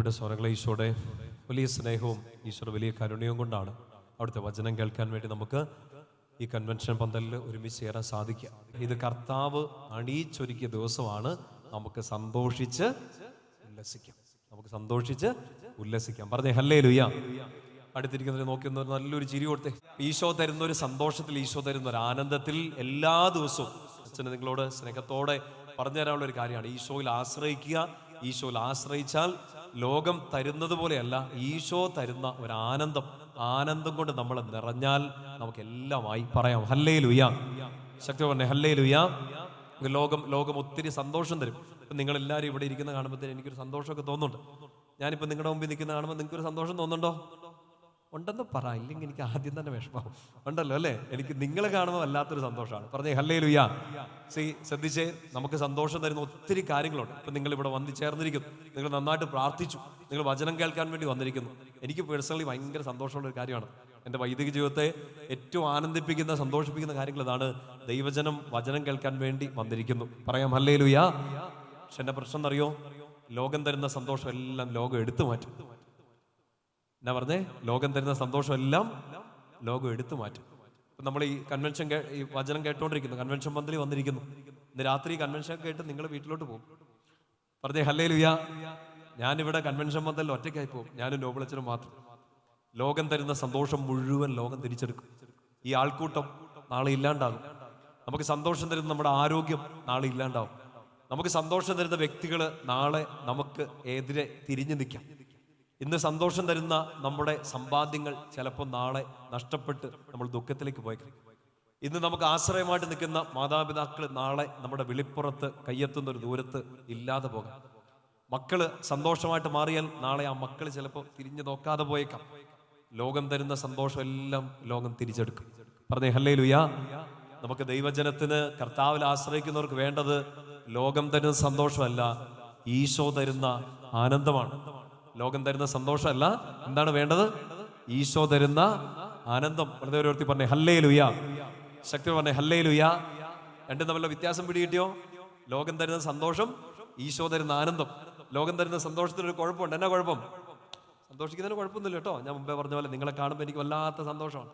നമ്മുടെ സ്വരങ്ങളെ ഈശോയുടെ വലിയ സ്നേഹവും ഈശോയുടെ വലിയ കരുണയും കൊണ്ടാണ് അവിടുത്തെ വചനം കേൾക്കാൻ വേണ്ടി നമുക്ക് ഈ കൺവെൻഷൻ പന്തലിൽ ഒരുമിച്ച് ചേരാൻ സാധിക്കുക. ഇത് കർത്താവ് അണിയിച്ചൊരുക്കിയ ദിവസമാണ്. നമുക്ക് സന്തോഷിച്ച് ഉല്ലസിക്കാം. പറഞ്ഞേ ഹല്ലേലൂയ. അടുത്തിരിക്കുന്നവരെ നോക്കി നല്ലൊരു ചിരി കൊടുത്തേ. ഈശോ തരുന്ന ഒരു സന്തോഷത്തിൽ, ഈശോ തരുന്ന ഒരു ആനന്ദത്തിൽ എല്ലാ ദിവസവും അച്ഛന് നിങ്ങളോട് സ്നേഹത്തോടെ പറഞ്ഞു തരാനുള്ള ഒരു കാര്യമാണ് ഈശോയിൽ ആശ്രയിക്കുക. ഈശോയിൽ ആശ്രയിച്ചാൽ ലോകം തരുന്നത് പോലെയല്ല, ഈശോ തരുന്ന ഒരു ആനന്ദം കൊണ്ട് നമ്മൾ നിറഞ്ഞാൽ നമുക്ക് എല്ലാമായി പറയാം ഹല്ലേലൂയ. ശക്തി പറഞ്ഞേ ഹല്ലേലൂയ. ലോകം ഒത്തിരി സന്തോഷം തരും. ഇപ്പം നിങ്ങളെല്ലാവരും ഇവിടെ ഇരിക്കുന്ന കാണുമ്പോഴത്തേന് എനിക്കൊരു സന്തോഷമൊക്കെ തോന്നുന്നുണ്ട്. ഞാനിപ്പോൾ നിങ്ങളുടെ മുമ്പിൽ നിൽക്കുന്ന കാണുമ്പോൾ നിങ്ങൾക്കൊരു സന്തോഷം തോന്നുന്നുണ്ടോ? ഉണ്ടെന്ന് പറ, ഇല്ലെങ്കിൽ എനിക്ക് ആദ്യം തന്നെ വിഷമം ഉണ്ടല്ലോ അല്ലേ? എനിക്ക് നിങ്ങളെ കാണുമ്പോൾ വല്ലാത്തൊരു സന്തോഷമാണ്. പറഞ്ഞേ ഹല്ലേലൂയ. ശ്രദ്ധിച്ചേ, നമുക്ക് സന്തോഷം തരുന്ന ഒത്തിരി കാര്യങ്ങളുണ്ട്. ഇപ്പം നിങ്ങൾ ഇവിടെ വന്നു ചേർന്നിരിക്കുന്നു, നിങ്ങൾ നന്നായിട്ട് പ്രാർത്ഥിച്ചു, നിങ്ങൾ വചനം കേൾക്കാൻ വേണ്ടി വന്നിരിക്കുന്നു. എനിക്ക് പേഴ്സണലി ഭയങ്കര സന്തോഷമുള്ള ഒരു കാര്യമാണ്. എൻ്റെ വൈദിക ജീവിതത്തെ ഏറ്റവും ആനന്ദിപ്പിക്കുന്ന, സന്തോഷിപ്പിക്കുന്ന കാര്യങ്ങൾ ഇതാണ്. വചനം കേൾക്കാൻ വേണ്ടി വന്നിരിക്കുന്നു. പറയാം ഹല്ലേലൂയ. പക്ഷെ എൻ്റെ പ്രശ്നം എന്നറിയോ? ലോകം തരുന്ന സന്തോഷം എല്ലാം ലോകം എടുത്തു മാറ്റും. എന്നാ പറഞ്ഞേ? ലോകം തരുന്ന സന്തോഷം എല്ലാം ലോകം എടുത്തു മാറ്റും. ഇപ്പം നമ്മൾ ഈ വചനം കേട്ടോണ്ടിരിക്കുന്നു, കൺവെൻഷൻ പന്തലിൽ വന്നിരിക്കുന്നു. ഇന്ന് രാത്രി കൺവെൻഷൻ കേട്ട് നിങ്ങൾ വീട്ടിലോട്ട് പോകും. പറഞ്ഞേ ഹല്ലേലൂയ. ഞാനിവിടെ കൺവെൻഷൻ പന്തലിൽ ഒറ്റയ്ക്കായി പോകും, ഞാനും നോബിളച്ചനും മാത്രം. ലോകം തരുന്ന സന്തോഷം മുഴുവൻ ലോകം തിരിച്ചെടുക്കും. ഈ ആൾക്കൂട്ടം നാളെ ഇല്ലാണ്ടാകും. നമുക്ക് സന്തോഷം തരുന്ന നമ്മുടെ ആരോഗ്യം നാളെ ഇല്ലാണ്ടാവും. നമുക്ക് സന്തോഷം തരുന്ന വ്യക്തികൾ നാളെ നമുക്ക് എതിരെ തിരിഞ്ഞു നിൽക്കാം. ഇന്ന് സന്തോഷം തരുന്ന നമ്മുടെ സമ്പാദ്യങ്ങൾ ചിലപ്പോൾ നാളെ നഷ്ടപ്പെട്ട് നമ്മൾ ദുഃഖത്തിലേക്ക് പോയേക്കാം. ഇന്ന് നമുക്ക് ആശ്രയമായിട്ട് നിൽക്കുന്ന മാതാപിതാക്കൾ നാളെ നമ്മുടെ വിളിപ്പുറത്ത് കയ്യെത്തുന്ന ഒരു ദൂരത്ത് ഇല്ലാതെ പോകാം. മക്കള് സന്തോഷമായിട്ട് മാറിയാൽ നാളെ ആ മക്കൾ ചിലപ്പോൾ തിരിഞ്ഞു നോക്കാതെ പോയേക്കാം. ലോകം തരുന്ന സന്തോഷം എല്ലാം ലോകം തിരിച്ചെടുക്കും. പറഞ്ഞേ ഹല്ലേലൂയ. നമുക്ക് ദൈവജനത്തിന്, കർത്താവിൽ ആശ്രയിക്കുന്നവർക്ക് വേണ്ടത് ലോകം തരുന്ന സന്തോഷമല്ല, ഈശോ തരുന്ന ആനന്ദമാണ്. ലോകം തരുന്ന സന്തോഷമല്ല, എന്താണ് വേണ്ടത്? ഈശോ തരുന്ന ആനന്ദം. വെറുതെ പറഞ്ഞേ ഹല്ലേലൂയ. ശക്തി പറഞ്ഞേ ഹല്ലേലൂയ. രണ്ടും തമ്മിലുള്ള വ്യത്യാസം പിടികിട്ടിയോ? ലോകം തരുന്ന സന്തോഷം, ഈശോ തരുന്ന ആനന്ദം. ലോകം തരുന്ന സന്തോഷത്തിനൊരു കുഴപ്പമുണ്ട്. എന്നാ കുഴപ്പം? സന്തോഷിക്കുന്നതിന് കുഴപ്പമൊന്നുമില്ല കേട്ടോ. ഞാൻ മുമ്പേ പറഞ്ഞ പോലെ നിങ്ങളെ കാണുമ്പോൾ എനിക്ക് വല്ലാത്ത സന്തോഷമാണ്,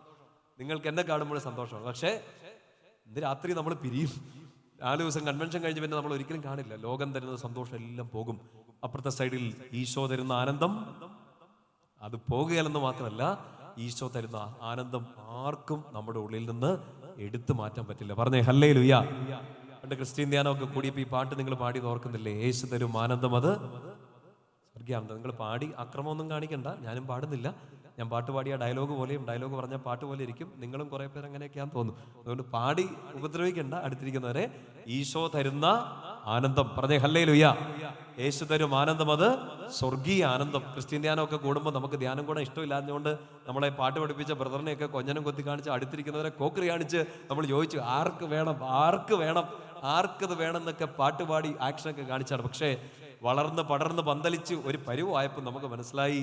നിങ്ങൾക്ക് എന്നെ കാണുമ്പോഴും സന്തോഷമാണ്. പക്ഷേ ഇന്ന് രാത്രി നമ്മൾ പിരിയും. 4 ദിവസം കൺവെൻഷൻ കഴിഞ്ഞ് പിന്നെ നമ്മൾ ഒരിക്കലും കാണില്ല. ലോകം തരുന്ന സന്തോഷം എല്ലാം പോകും. അപ്പുറത്തെ സൈഡിൽ ഈശോ തരുന്ന ആനന്ദം അത് പോകുകയല്ലെന്ന് മാത്രമല്ല, ഈശോ തരുന്ന ആനന്ദം ആർക്കും നമ്മുടെ ഉള്ളിൽ നിന്ന് എടുത്തു മാറ്റാൻ പറ്റില്ല. പറഞ്ഞേ ഹല്ലേലൂയ. പണ്ട് ക്രിസ്ത്യൻ ധ്യാനമൊക്കെ കൂടിയപ്പോൾ ഈ പാട്ട് നിങ്ങൾ പാടി ഓർക്കുന്നില്ലേ? യേശു തരും ആനന്ദം അത് സ്വർഗ്ഗാനന്ദം. നിങ്ങൾ പാടി അക്രമമൊന്നും കാണിക്കണ്ട, ഞാനും പാടുന്നില്ല. ഞാൻ പാട്ട് പാടിയ ഡയലോഗ് പോലെയും, ഡയലോഗ് പറഞ്ഞ പാട്ട് പോലെ ഇരിക്കും. നിങ്ങളും കുറെ പേര് അങ്ങനെയൊക്കെയാന്ന് തോന്നുന്നു. അതുകൊണ്ട് പാടി ഉപദ്രവിക്കണ്ട. അടുത്തിരിക്കുന്നവരെ ഈശോ തരുന്ന ആനന്ദം. പറഞ്ഞേ ഹല്ലേലൂയ. യേശു തരും ആനന്ദം അത് സ്വർഗീയ ആനന്ദം. ക്രിസ്ത്യൻ ധ്യാനമൊക്കെ കൂടുമ്പോൾ നമുക്ക് ധ്യാനം കൂടെ ഇഷ്ടമില്ലാഞ്ഞുകൊണ്ട് നമ്മളെ പാട്ട് പഠിപ്പിച്ച ബ്രദറിനെയൊക്കെ കൊഞ്ഞനം കൊത്തി കാണിച്ച്, അടുത്തിരിക്കുന്നവരെ കോക്കറി കാണിച്ച് നമ്മൾ ചോദിച്ചു ആർക്കത് വേണം എന്നൊക്കെ പാട്ടുപാടി ആക്ഷനൊക്കെ കാണിച്ചാണ്. പക്ഷേ വളർന്ന് പടർന്ന് പന്തലിച്ച് ഒരു പരുവായപ്പോൾ നമുക്ക് മനസ്സിലായി,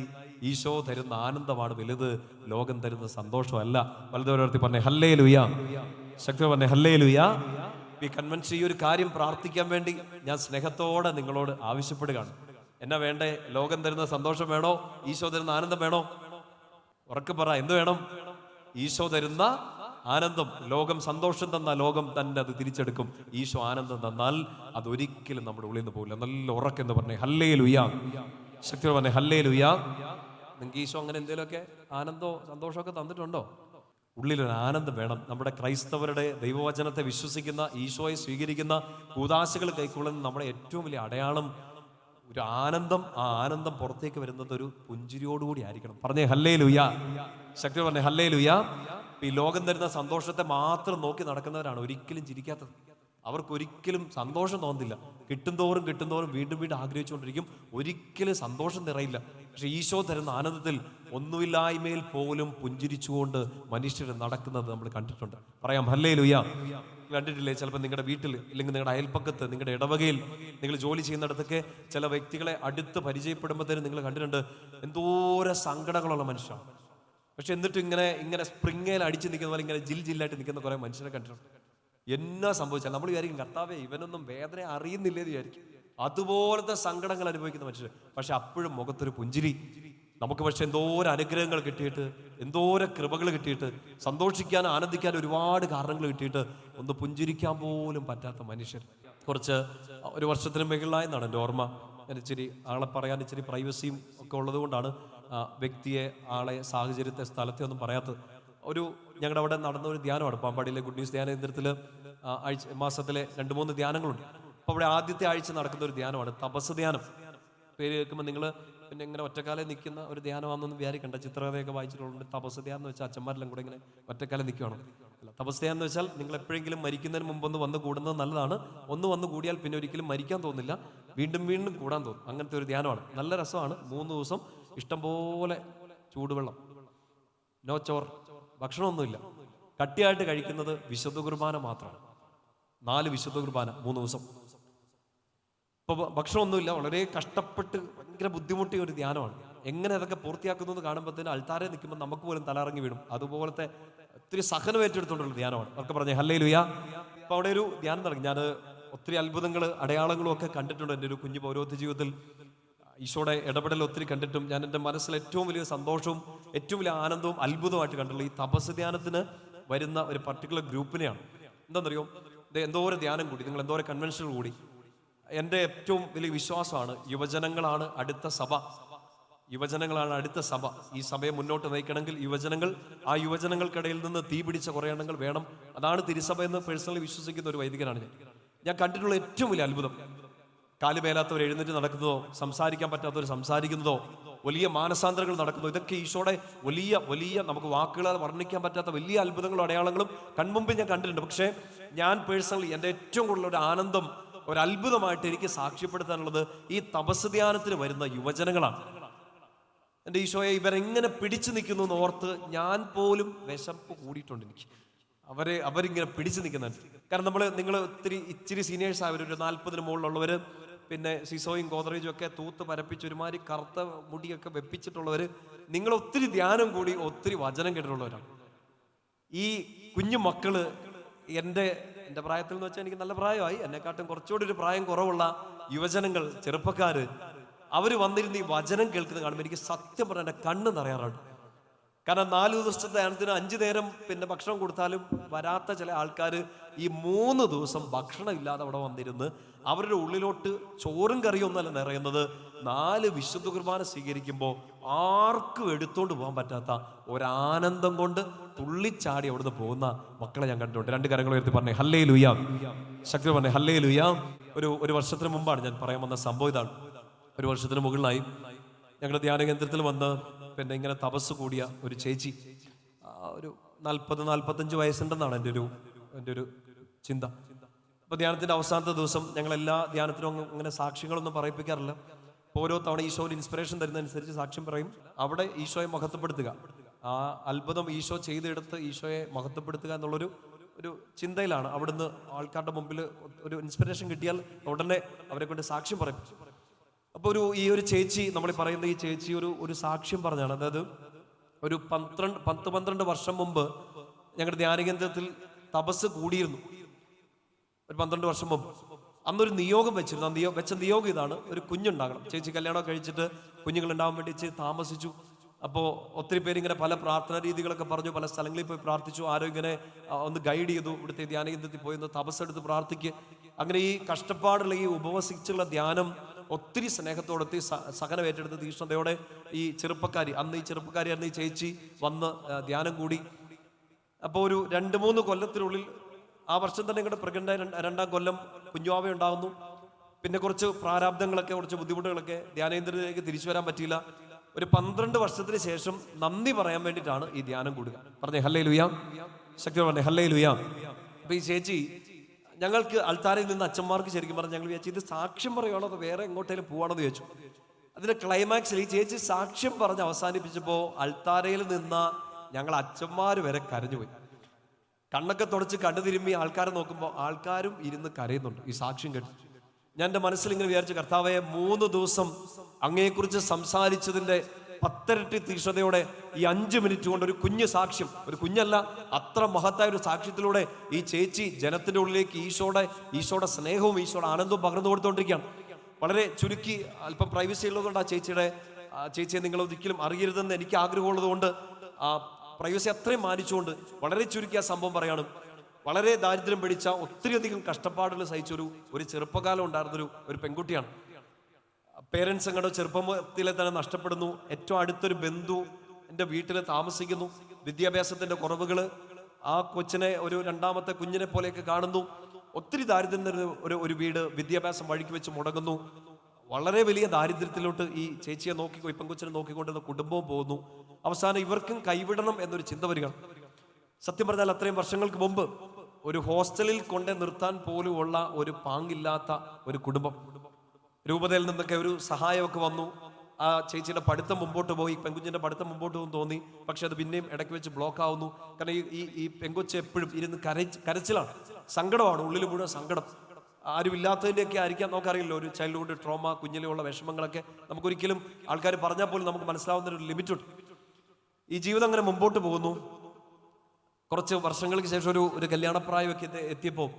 ഈശോ തരുന്ന ആനന്ദമാണ് വലുത്, ലോകം തരുന്ന സന്തോഷമല്ല. വലുതോരോർത്തി പറഞ്ഞേ ഹല്ലേലൂയ. ശക്തി പറഞ്ഞേ ഹല്ലേലൂയ. ഈ കൺവെൻഷൻ, ഈ ഒരു കാര്യം പ്രാർത്ഥിക്കാൻ വേണ്ടി ഞാൻ സ്നേഹത്തോടെ നിങ്ങളോട് ആവശ്യപ്പെടുകയാണ്. എന്നാ വേണ്ടേ? ലോകം തരുന്ന സന്തോഷം വേണോ? ഈശോ തരുന്ന ആനന്ദം വേണോ? ഉറക്കെ പറ, എന്ത് വേണം? ഈശോ തരുന്ന ആനന്ദം. ലോകം സന്തോഷം തന്നാൽ ലോകം തന്നെ അത് തിരിച്ചെടുക്കും. ഈശോ ആനന്ദം തന്നാൽ അതൊരിക്കലും നമ്മുടെ ഉള്ളിൽ നിന്ന് പോകില്ല. നല്ല ഉറക്കെന്ന് പറഞ്ഞേ ഹല്ലേലൂയ. ശക്തി പറഞ്ഞേ ഹല്ലേലൂയ. നിങ്ങൾക്ക് ഈശോ അങ്ങനെ എന്തെങ്കിലുമൊക്കെ ആനന്ദമോ സന്തോഷമൊക്കെ തന്നിട്ടുണ്ടോ? ഉള്ളിലൊരു ആനന്ദം വേണം. നമ്മുടെ ക്രൈസ്തവരുടെ ദൈവവചനത്തെ വിശ്വസിക്കുന്ന, ഈശോയെ സ്വീകരിക്കുന്ന കൂദാശകൾ കൈക്കൊള്ളുന്ന നമ്മുടെ ഏറ്റവും വലിയ അടയാളം ഒരു ആനന്ദം. ആ ആനന്ദം പുറത്തേക്ക് വരുന്നത് ഒരു പുഞ്ചിരിയോടുകൂടി ആയിരിക്കണം. പറഞ്ഞേ ഹല്ലേലൂയ. ശക്തി പറഞ്ഞേ ഹല്ലേലൂയ. ഈ ലോകം തരുന്ന സന്തോഷത്തെ മാത്രം നോക്കി നടക്കുന്നവരാണ് ഒരിക്കലും ചിരിക്കാത്തത്. അവർക്കൊരിക്കലും സന്തോഷം തോന്നുന്നില്ല. കിട്ടുന്തോറും വീണ്ടും ആഗ്രഹിച്ചുകൊണ്ടിരിക്കും. ഒരിക്കലും സന്തോഷം നിറയില്ല. പക്ഷെ ഈശോ തരുന്ന ആനന്ദത്തിൽ ഒന്നുമില്ലായ്മയിൽ പോലും പുഞ്ചിരിച്ചുകൊണ്ട് മനുഷ്യർ നടക്കുന്നത് നമ്മൾ കണ്ടിട്ടുണ്ട്. പറയാം ഹല്ലേലൂയ. കണ്ടിട്ടില്ലേ? ചിലപ്പോൾ നിങ്ങളുടെ വീട്ടിൽ, അല്ലെങ്കിൽ നിങ്ങളുടെ അയൽപ്പക്കത്ത്, നിങ്ങളുടെ ഇടവകയിൽ, നിങ്ങൾ ജോലി ചെയ്യുന്നിടത്തൊക്കെ ചില വ്യക്തികളെ അടുത്ത് പരിചയപ്പെടുമ്പോഴത്തേനും നിങ്ങൾ കണ്ടിട്ടുണ്ട് എന്തോരം സങ്കടങ്ങളുള്ള മനുഷ്യരാണ്. പക്ഷെ എന്നിട്ട് ഇങ്ങനെ സ്പ്രിങ്ങയിൽ അടിച്ച് നിൽക്കുന്ന പോലെ ഇങ്ങനെ ജില്ലായിട്ട് നിൽക്കുന്ന കുറെ മനുഷ്യരെ കണ്ടിട്ടുണ്ട്. എന്നാ സംഭവിച്ചാൽ നമ്മൾ വിചാരിക്കും, കർത്താവേ ഇവനൊന്നും വേദന അറിയുന്നില്ലേന്ന് വിചാരിക്കും. അതുപോലത്തെ സങ്കടങ്ങൾ അനുഭവിക്കുന്ന മനുഷ്യർ. പക്ഷെ അപ്പോഴും മുഖത്തൊരു പുഞ്ചിരി. നമുക്ക് പക്ഷെ എന്തോരം അനുഗ്രഹങ്ങൾ കിട്ടിയിട്ട്, എന്തോരം കൃപകൾ കിട്ടിയിട്ട്, സന്തോഷിക്കാൻ ആനന്ദിക്കാൻ ഒരുപാട് കാരണങ്ങൾ കിട്ടിയിട്ട് ഒന്ന് പുഞ്ചിരിക്കാൻ പോലും പറ്റാത്ത മനുഷ്യർ. ഒരു വർഷത്തിന് മുകളിലായെന്നാണ് എൻ്റെ ഓർമ്മ. ഞാൻ ഇച്ചിരി ആളെ പറയാൻ ഇച്ചിരി പ്രൈവസിയും ഒക്കെ ഉള്ളത് കൊണ്ടാണ് വ്യക്തിയെ, ആളെ, സാഹചര്യത്തെ, സ്ഥലത്തെ ഒന്നും പറയാത്തത്. ഞങ്ങളുടെ അവിടെ നടന്ന ഒരു ധ്യാനമാണ്, പാമ്പാടിയിലെ ഗുഡ് ന്യൂസ് ധ്യാന കേന്ദ്രത്തിൽ മാസത്തിലെ 2-3 ധ്യാനങ്ങളുണ്ട്. അപ്പോൾ അവിടെ ആദ്യത്തെ ആഴ്ച നടക്കുന്ന ഒരു ധ്യാനമാണ് തപസ് ധ്യാനം. പേര് കേൾക്കുമ്പോൾ നിങ്ങൾ പിന്നെ ഇങ്ങനെ ഒറ്റക്കാലം നിൽക്കുന്ന ഒരു ധ്യാനമാണെന്നൊന്നും വിചാരിക്കണ്ട. ചിത്രകഥയൊക്കെ വായിച്ചിട്ടുണ്ട്. തപസ് ധ്യാനം എന്ന് വെച്ചാൽ അച്ഛന്മാരെല്ലാം കൂടെ ഇങ്ങനെ ഒറ്റക്കാലം നിൽക്കുകയാണ്. അല്ല, തപസ് ധ്യാനം എന്ന് വെച്ചാൽ നിങ്ങൾ എപ്പോഴെങ്കിലും മരിക്കുന്നതിന് മുമ്പ് വന്ന് കൂടുന്നത് നല്ലതാണ്. വന്ന് കൂടിയാൽ പിന്നെ ഒരിക്കലും മരിക്കാൻ തോന്നില്ല, വീണ്ടും വീണ്ടും കൂടാൻ തോന്നും. അങ്ങനത്തെ ഒരു ധ്യാനമാണ്. നല്ല രസമാണ്. 3 ദിവസം ഇഷ്ടംപോലെ ചൂടുവെള്ളം, നോ ചോർ, ഭക്ഷണമൊന്നുമില്ല. കട്ടിയായിട്ട് കഴിക്കുന്നത് വിശുദ്ധ കുർബാന മാത്രമാണ്. 4 വിശുദ്ധ കുർബാന 3 ദിവസം. ഇപ്പോൾ ഭക്ഷണമൊന്നുമില്ല. വളരെ കഷ്ടപ്പെട്ട് ഭയങ്കര ബുദ്ധിമുട്ടിയ ഒരു ധ്യാനമാണ്. എങ്ങനെ അതൊക്കെ പൂർത്തിയാക്കുന്നു എന്ന് കാണുമ്പോഴത്തേന് അൾത്താരെ നിൽക്കുമ്പോൾ നമുക്ക് പോലും തലയിറങ്ങി വീഴും. അതുപോലത്തെ ഒത്തിരി സഹനം ഏറ്റെടുത്തുകൊണ്ടുള്ള ധ്യാനമാണ്. അവർക്ക് പറഞ്ഞേ ഹല്ലേലൂയ. അപ്പോൾ അവിടെ ഒരു ധ്യാനം നടക്കും. ഞാൻ ഒത്തിരി അത്ഭുതങ്ങൾ, അടയാളങ്ങളും ഒക്കെ കണ്ടിട്ടുണ്ട് എൻ്റെ ഒരു കുഞ്ഞു പൗരോഹിത്യ ജീവിതത്തിൽ. ഈശോയുടെ ഇടപെടൽ ഒത്തിരി കണ്ടിട്ടും ഞാൻ എൻ്റെ മനസ്സിൽ ഏറ്റവും വലിയ സന്തോഷവും ഏറ്റവും വലിയ ആനന്ദവും അത്ഭുതമായിട്ട് കണ്ടുള്ള ഈ തപസ് ധ്യാനത്തിന് വരുന്ന ഒരു പർട്ടിക്കുലർ ഗ്രൂപ്പിനെയാണ്. എന്താണെന്നറിയോ, എന്തോരം ധ്യാനം കൂടി, നിങ്ങൾ എന്തോരം കൺവെൻഷനുകൾ കൂടി. എൻ്റെ ഏറ്റവും വലിയ വിശ്വാസമാണ് യുവജനങ്ങളാണ് അടുത്ത സഭ. യുവജനങ്ങളാണ് അടുത്ത സഭ. ഈ സഭയെ മുന്നോട്ട് നയിക്കണമെങ്കിൽ ആ യുവജനങ്ങൾക്കിടയിൽ നിന്ന് തീ പിടിച്ച കുറേ എണ്ണങ്ങൾ വേണം. അതാണ് തിരുസഭ എന്ന് പേഴ്സണലി വിശ്വസിക്കുന്ന ഒരു വൈദികനാണ് ഞാൻ കണ്ടിട്ടുള്ള ഏറ്റവും വലിയ അത്ഭുതം. കാലുമേലാത്തവർ എഴുന്നേറ്റ് നടക്കുന്നതോ, സംസാരിക്കാൻ പറ്റാത്തവർ സംസാരിക്കുന്നതോ, വലിയ മാനസാന്തരങ്ങൾ നടക്കുന്നു. ഇതൊക്കെ ഈശോയുടെ വലിയ വലിയ നമുക്ക് വാക്കുകളാൽ വർണ്ണിക്കാൻ പറ്റാത്ത വലിയ അത്ഭുതങ്ങളും അടയാളങ്ങളും കൺമുമ്പിൽ ഞാൻ കണ്ടിട്ടുണ്ട്. പക്ഷേ ഞാൻ പേഴ്സണലി എൻ്റെ ഏറ്റവും കൂടുതൽ ഒരു ആനന്ദം, ഒരു അത്ഭുതമായിട്ട് എനിക്ക് സാക്ഷ്യപ്പെടുത്താനുള്ളത് ഈ തപസ് ധ്യാനത്തിന് വരുന്ന യുവജനങ്ങളാണ്. എൻ്റെ ഈശോയെ, ഇവരെങ്ങനെ പിടിച്ചു നിൽക്കുന്നു എന്ന് ഓർത്ത് ഞാൻ പോലും വിശപ്പ് കൂടിയിട്ടുണ്ട് എനിക്ക്. അവരിങ്ങനെ പിടിച്ചു നിൽക്കുന്നുണ്ട്. കാരണം നിങ്ങൾ ഇച്ചിരി സീനിയേഴ്സ് ആയവർ, ഒരു 40-ന് മുകളിലുള്ളവർ, പിന്നെ സിസോയും ഗോദ്രേജും ഒക്കെ തൂത്ത് പരപ്പിച്ച് ഒരുമാതിരി കറുത്ത മുടിയൊക്കെ വെപ്പിച്ചിട്ടുള്ളവർ, നിങ്ങൾ ഒത്തിരി ധ്യാനം കൂടി ഒത്തിരി വചനം കേട്ടിട്ടുള്ളവരാണ്. ഈ കുഞ്ഞു മക്കള് എൻ്റെ പ്രായത്തിൽ എന്ന് വെച്ചാൽ എനിക്ക് നല്ല പ്രായമായി, എന്നെക്കാട്ടും കുറച്ചുകൂടി ഒരു പ്രായം കുറവുള്ള യുവജനങ്ങൾ, ചെറുപ്പക്കാര്, അവർ വന്നിരുന്ന് ഈ വചനം കേൾക്കുന്നത് കാണുമ്പോൾ എനിക്ക് സത്യം പറഞ്ഞാൽ എൻ്റെ കണ്ണ് നിറയാറുണ്ട്. കാരണം 4 ദിവസത്തെ ധ്യാനത്തിന് 5 നേരം പിന്നെ ഭക്ഷണം കൊടുത്താലും വരാത്ത ചില ആൾക്കാർ ഈ 3 ദിവസം ഭക്ഷണം ഇല്ലാതെ അവിടെ വന്നിരുന്ന് അവരുടെ ഉള്ളിലോട്ട് ചോറും കറിയും ഒന്നല്ല നിറയുന്നത്, 4 വിശുദ്ധ കുർബാന സ്വീകരിക്കുമ്പോൾ ആർക്കും എടുത്തോണ്ട് പോകാൻ പറ്റാത്ത ഒരാനന്ദം കൊണ്ട് തുള്ളിച്ചാടി അവിടുന്ന് പോകുന്ന മക്കളെ ഞാൻ കണ്ടിട്ടുണ്ട്. 2 കരങ്ങൾ ഉയർത്തി പറഞ്ഞേ ഹല്ലേലൂയ. ശക്തി പറഞ്ഞേ ഹല്ലേലൂയ. ഒരു വർഷത്തിന് മുമ്പാണ് ഞാൻ പറയാൻ വന്ന സംഭവം ഇതാണ്. 1 വർഷത്തിന് മുകളിലായി ഞങ്ങളുടെ ധ്യാന കേന്ദ്രത്തിൽ വന്ന് പിന്നെ ഇങ്ങനെ തപസ് കൂടിയ ഒരു ചേച്ചി, ഒരു 40-45 വയസ്സുണ്ടെന്നാണ് എൻ്റെ ഒരു ചിന്ത. അപ്പോൾ ധ്യാനത്തിൻ്റെ അവസാനത്തെ ദിവസം ഞങ്ങളെല്ലാ ധ്യാനത്തിനും അങ്ങനെ സാക്ഷ്യങ്ങളൊന്നും പറയിപ്പിക്കാറില്ല. ഓരോ തവണ ഈശോയിൽ ഇൻസ്പിറേഷൻ തരുന്നതനുസരിച്ച് സാക്ഷ്യം പറയും. അവിടെ ഈശോയെ മഹത്വപ്പെടുത്തുക, ആ അത്ഭുതം ഈശോ ചെയ്തെടുത്ത് ഈശോയെ മഹത്വപ്പെടുത്തുക എന്നുള്ളൊരു ചിന്തയിലാണ്. അവിടുന്ന് ആൾക്കാരുടെ മുമ്പിൽ ഒരു ഇൻസ്പിറേഷൻ കിട്ടിയാൽ ഉടനെ അവരെ കൊണ്ട് സാക്ഷ്യം പറയും. അപ്പോൾ ഈ ഒരു ചേച്ചി, നമ്മൾ പറയുന്ന ഈ ചേച്ചി ഒരു സാക്ഷ്യം പറഞ്ഞാണ്. അതായത് ഒരു 10-12 വർഷം മുമ്പ് ഞങ്ങളുടെ ധ്യാനകേന്ദ്രത്തിൽ തപസ് കൂടിയിരുന്നു. ഒരു 12 വർഷം മുമ്പ് അന്നൊരു നിയോഗം വെച്ചിരുന്നു. വെച്ച നിയോഗം ഇതാണ്: ഒരു കുഞ്ഞുണ്ടാകണം. ചേച്ചി കല്യാണം കഴിച്ചിട്ട് കുഞ്ഞുങ്ങൾ ഉണ്ടാവാൻ വേണ്ടി ചേച്ചി താമസിച്ചു. അപ്പോൾ ഒത്തിരി പേര് ഇങ്ങനെ പല പ്രാർത്ഥനാ രീതികളൊക്കെ പറഞ്ഞു, പല സ്ഥലങ്ങളിൽ പോയി പ്രാർത്ഥിച്ചു. ആരോ ഇങ്ങനെ ഒന്ന് ഗൈഡ് ചെയ്തു, ഇവിടുത്തെ ധ്യാനകേന്ദ്രത്തിൽ പോയി ഒന്ന് തപസ്സെടുത്ത് പ്രാർത്ഥിക്കുക. അങ്ങനെ ഈ കഷ്ടപ്പാടുള്ള ഈ ഉപവസിച്ചുള്ള ധ്യാനം ഒത്തിരി സ്നേഹത്തോടെ, ഒത്തിരി സഹനം ഏറ്റെടുത്ത് തീക്ഷ്ണതയോടെ ഈ ചെറുപ്പക്കാരി, അന്ന് ഈ ചെറുപ്പക്കാരിയായിരുന്നു ഈ ചേച്ചി, വന്ന് ധ്യാനം കൂടി. അപ്പോൾ ഒരു 2-3 കൊല്ലത്തിനുള്ളിൽ, ആ വർഷം തന്നെ ഇങ്ങോട്ട് പ്രഗ്നൻ്റ് 2ാം കൊല്ലം കുഞ്ഞുവാവ ഉണ്ടാകുന്നു. പിന്നെ കുറച്ച് പ്രാരാബ്ദങ്ങളൊക്കെ, കുറച്ച് ബുദ്ധിമുട്ടുകളൊക്കെ, ധ്യാനേന്ദ്രത്തിലേക്ക് തിരിച്ചു വരാൻ പറ്റിയില്ല. ഒരു 12 വർഷത്തിന് ശേഷം നന്ദി പറയാൻ വേണ്ടിയിട്ടാണ് ഈ ധ്യാനം കൂടുക. പറഞ്ഞേ ഹല്ലേലൂയ. ശക്തി പറഞ്ഞേ ഹല്ലേലൂയ. അപ്പൊ ഈ ചേച്ചി, ഞങ്ങൾക്ക് അൾത്താരയിൽ നിന്ന് അച്ഛന്മാർക്ക് ശരിക്കും പറഞ്ഞാൽ ഞങ്ങൾ വിചാരിച്ചു ഇത് സാക്ഷ്യം പറയുകയാണോ അതോ വേറെ എങ്ങോട്ടേലും പോവാണെന്ന് ചോദിച്ചു. അതിന്റെ ക്ലൈമാക്സിൽ ഈ ചേച്ചി സാക്ഷ്യം പറഞ്ഞ് അവസാനിപ്പിച്ചപ്പോൾ അൾത്താരയിൽ നിന്ന ഞങ്ങൾ അച്ഛന്മാർ വരെ കരഞ്ഞുപോയി. കണ്ണൊക്കെ തുടച്ച് കണ്ണു തിരുമ്മി ആൾക്കാരെ നോക്കുമ്പോൾ ആൾക്കാരും ഇരുന്ന് കരയുന്നുണ്ട് ഈ സാക്ഷ്യം കേട്ടു. ഞാൻ എൻ്റെ മനസ്സിൽ ഇങ്ങനെ വിചാരിച്ചു, കർത്താവേ, 3 ദിവസം അങ്ങയെക്കുറിച്ച് സംസാരിച്ചതിൻ്റെ 10 ഇരട്ടി തീക്ഷ്ണതയോടെ ഈ 5 മിനിറ്റ് കൊണ്ട് ഒരു കുഞ്ഞു സാക്ഷ്യം, ഒരു കുഞ്ഞല്ല, അത്ര മഹത്തായ ഒരു സാക്ഷ്യത്തിലൂടെ ഈ ചേച്ചി ജനത്തിന്റെ ഉള്ളിലേക്ക് ഈശോയുടെ സ്നേഹവും ഈശോയുടെ ആനന്ദവും പകർന്നു കൊടുത്തുകൊണ്ടിരിക്കുകയാണ്. വളരെ ചുരുക്കി അല്പം പ്രൈവസി ഉള്ളതുകൊണ്ട് ചേച്ചിയെ നിങ്ങൾ ഒരിക്കലും അറിയരുതെന്ന് എനിക്ക് ആഗ്രഹമുള്ളത് കൊണ്ട് ആ പ്രൈവസി അത്രയും മാനിച്ചുകൊണ്ട് വളരെ ചുരുക്കി ആ സംഭവം പറയാണ്. വളരെ ദാരിദ്ര്യം പിടിച്ച ഒത്തിരിയധികം കഷ്ടപ്പാടുകൾ സഹിച്ചൊരു ചെറുപ്പകാലം ഉണ്ടായിരുന്നൊരു പെൺകുട്ടിയാണ്. പേരൻസ് അങ്ങോട്ട് ചെറുപ്പത്തിലെ തന്നെ നഷ്ടപ്പെടുന്നു. ഏറ്റവും അടുത്തൊരു ബന്ധു എൻ്റെ വീട്ടിൽ താമസിക്കുന്നു. വിദ്യാഭ്യാസത്തിന്റെ കുറവുകള് ആ കൊച്ചിനെ ഒരു രണ്ടാമത്തെ കുഞ്ഞിനെ പോലെയൊക്കെ കാണുന്നു. ഒത്തിരി ദാരിദ്ര്യം ഒരു വീട്, വിദ്യാഭ്യാസം വഴിക്ക് വെച്ച് മുടങ്ങുന്നു. വളരെ വലിയ ദാരിദ്ര്യത്തിലോട്ട് ഈ ചേച്ചിയെ ഈ പെൺകൊച്ചിനെ നോക്കിക്കൊണ്ടിരുന്ന കുടുംബവും പോകുന്നു. അവസാനം ഇവർക്കും കൈവിടണം എന്നൊരു ചിന്ത വരിക. സത്യം പറഞ്ഞാൽ അത്രയും വർഷങ്ങൾക്ക് മുമ്പ് ഒരു ഹോസ്റ്റലിൽ കൊണ്ട് നിർത്താൻ പോലും ഉള്ള ഒരു പാങ്ങില്ലാത്ത ഒരു കുടുംബം. രൂപതയിൽ നിന്നൊക്കെ ഒരു സഹായമൊക്കെ വന്നു. ആ ചേച്ചിയുടെ പഠിത്തം മുമ്പോട്ട് പോയി, പെൺകുഞ്ഞിന്റെ പഠിത്തം മുമ്പോട്ട് പോകും തോന്നി. പക്ഷെ അത് പിന്നെയും ഇടയ്ക്ക് വെച്ച് ബ്ലോക്ക് ആവുന്നു. കാരണം ഈ പെൺകൊച്ച് എപ്പോഴും ഇരുന്ന് കരച്ചിലാണ്, സങ്കടമാണ്, ഉള്ളിൽ മുഴുവൻ സങ്കടം. ആരുമില്ലാത്തതിൻ്റെയൊക്കെ ആയിരിക്കാം, നമുക്കറിയില്ല. ഒരു ചൈൽഡ്ഹുഡ് ട്രോമ, കുഞ്ഞിലുള്ള വിഷമങ്ങളൊക്കെ നമുക്കൊരിക്കലും ആൾക്കാർ പറഞ്ഞാൽ പോലും നമുക്ക് മനസ്സിലാവുന്ന ഒരു ലിമിറ്റുണ്ട്. ഈ ജീവിതം അങ്ങനെ മുമ്പോട്ട് പോകുന്നു. കുറച്ച് വർഷങ്ങൾക്ക് ശേഷം ഒരു കല്യാണപ്രായമൊക്കെ എത്തിയപ്പോൾ